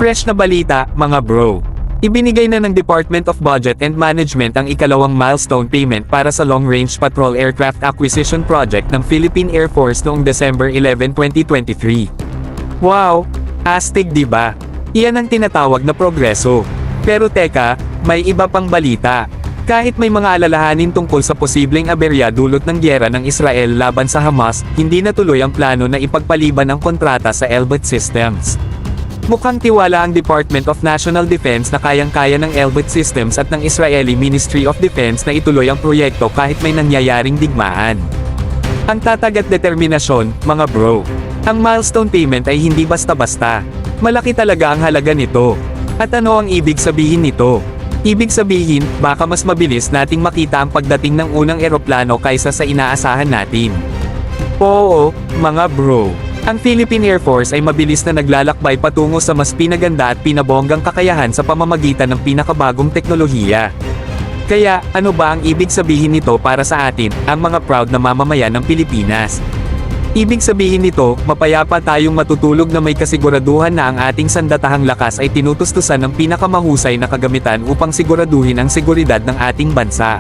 Fresh na balita, mga bro. Ibinigay na ng Department of Budget and Management ang ikalawang milestone payment para sa Long Range Patrol Aircraft Acquisition Project ng Philippine Air Force noong December 11, 2023. Wow! Astig, diba? Iyan ang tinatawag na progreso. Pero teka, may iba pang balita. Kahit may mga alalahanin tungkol sa posibleng aberya dulot ng gyera ng Israel laban sa Hamas, hindi natuloy ang plano na ipagpaliban ang kontrata sa Elbit Systems. Mukhang tiwala ang Department of National Defense na kayang-kaya ng Elbit Systems at ng Israeli Ministry of Defense na ituloy ang proyekto kahit may nangyayaring digmaan. Ang tatag at determinasyon, mga bro. Ang milestone payment ay hindi basta-basta. Malaki talaga ang halaga nito. At ano ang ibig sabihin nito? Ibig sabihin, baka mas mabilis nating makita ang pagdating ng unang eroplano kaysa sa inaasahan natin. Oo, mga bro. Ang Philippine Air Force ay mabilis na naglalakbay patungo sa mas pinaganda at pinabonggang kakayahan sa pamamagitan ng pinakabagong teknolohiya. Kaya, ano ba ang ibig sabihin nito para sa atin, ang mga proud na mamamayan ng Pilipinas? Ibig sabihin nito, mapayapa tayong matutulog na may kasiguraduhan na ang ating sandatahang lakas ay tinutustusan ng pinakamahusay na kagamitan upang siguraduhin ang seguridad ng ating bansa.